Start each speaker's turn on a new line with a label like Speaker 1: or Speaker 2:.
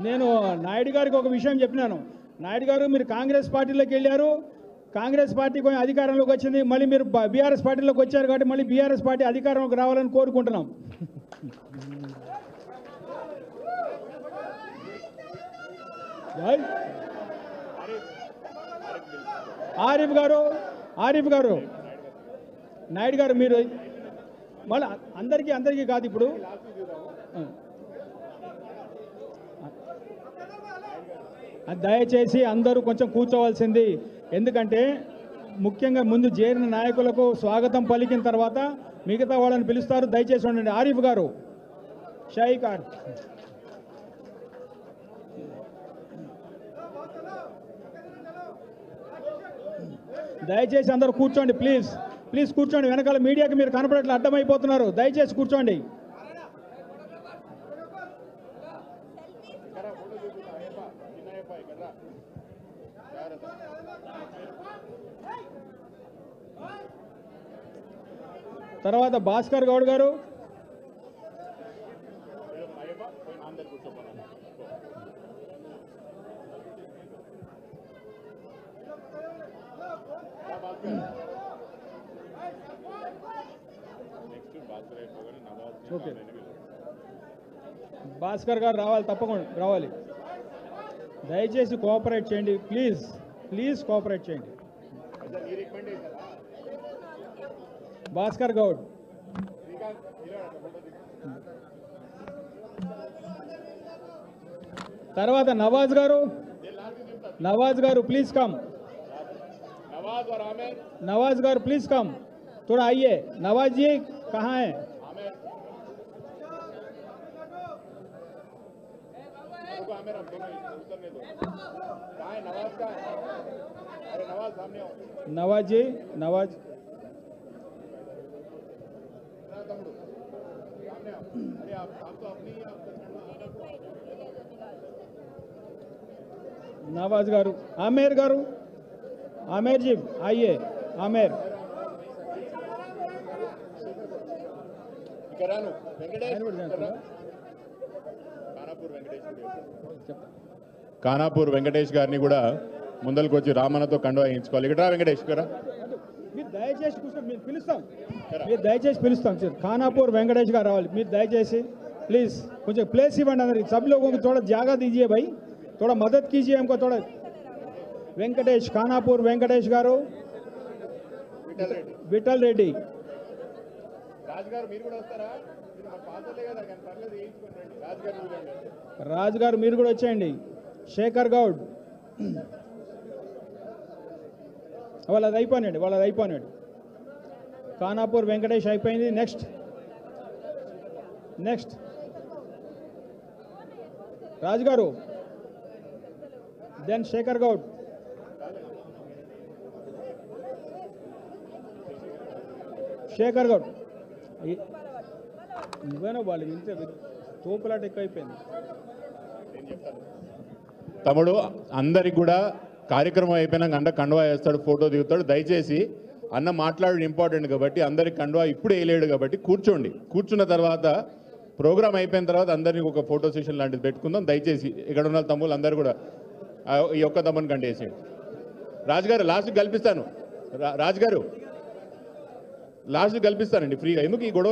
Speaker 1: నేను నాయుడు గారికి ఒక విషయం చెప్పినాను. నాయుడు గారు, మీరు కాంగ్రెస్ పార్టీలోకి వెళ్ళారు, కాంగ్రెస్ పార్టీ కొంచెం అధికారంలోకి వచ్చింది, మళ్ళీ మీరు బీఆర్ఎస్ పార్టీలోకి వచ్చారు కాబట్టి మళ్ళీ బీఆర్ఎస్ పార్టీ అధికారంలోకి రావాలని కోరుకుంటున్నాం. ఆరిఫ్ గారు నాయుడు గారు, మీరు మళ్ళీ అందరికీ కాదు, ఇప్పుడు దయచేసి అందరూ కొంచెం కూర్చోవలసింది. ఎందుకంటే ముఖ్యంగా ముందు చేరిన నాయకులకు స్వాగతం పలికిన తర్వాత మిగతా వాళ్ళని పిలుస్తారు. దయచేసి ఉండండి. ఆరిఫ్ గారు, షాయికార్, దయచేసి అందరూ కూర్చోండి. ప్లీజ్ కూర్చోండి. వెనకాల మీడియాకి మీరు కనపడట్లు అడ్డమైపోతున్నారు. దయచేసి కూర్చోండి. తర్వాత భాస్కర్ గౌడ్ గారు, భాస్కర్ గారు రావాలి, తప్పకుండా రావాలి. దయచేసి కోఆపరేట్ చేయండి. ప్లీజ్ కోఆపరేట్ చేయండి. భాస్కర్ గౌడ్, తర్వాత నవాజ్ గారు ప్లీజ్ కమ్. नवाज गार प्लीज कम, थोड़ा आइए. नवाज जी कहाँ हैं? नवाज जी, नवाज नवाज गारू, आमेर जी आइए. आमेर,
Speaker 2: కానాపూర్ వెంకటేష్ గారిని కూడా ముందరికి వచ్చి రామన్నతో కండువా వేయించుకోవాలి. ఇక్కడ వెంకటేష్ గారు
Speaker 1: మీరు దయచేసి పిలుస్తాం సార్. కానాపూర్ వెంకటేష్ గారు రావాలి. మీరు దయచేసి प्लीज కొంచెం ప్లేస్ ఇవ్వండి అందరికి. सब लोगों को थोड़ा जगह दीजिए भाई, थोड़ा मदद कीजिए हमको थोड़ा. వెంకటేష్, కానాపూర్ వెంకటేష్ గారు, విఠల్ రెడ్డి, రాజ్ గారు మీరు కూడా వచ్చేయండి. శేఖర్ గౌడ్, వాళ్ళది అయిపోయినాడు. కానాపూర్ వెంకటేష్ అయిపోయింది. నెక్స్ట్ రాజ్ గారు, దెన్ శేఖర్ గౌడ్. నువ్వేనో వాళ్ళు ఇంతే తోపులాట ఎక్కువైపోయింది.
Speaker 2: తమ్ముడు అందరికి కూడా కార్యక్రమం అయిపోయినాక అన్న కండువా వేస్తాడు, ఫోటో దిగుతాడు. దయచేసి అన్న మాట్లాడడం ఇంపార్టెంట్ కాబట్టి అందరికి కండువా ఇప్పుడు వేయలేడు కాబట్టి కూర్చోండి. కూర్చున్న తర్వాత ప్రోగ్రామ్ అయిపోయిన తర్వాత అందరినీ ఒక ఫోటో సెషన్ లాంటిది పెట్టుకుందాం. దయచేసి ఇక్కడ ఉన్న తమ్ముళ్ళు అందరూ కూడా ఈ ఒక్క తమ్ముని కంటే వేసేయండి. రాజుగారు లాస్ట్కి కల్పిస్తాను. రాజుగారు లాస్ట్కి కల్పిస్తానండి ఫ్రీగా. ఎందుకు ఈ గొడవ?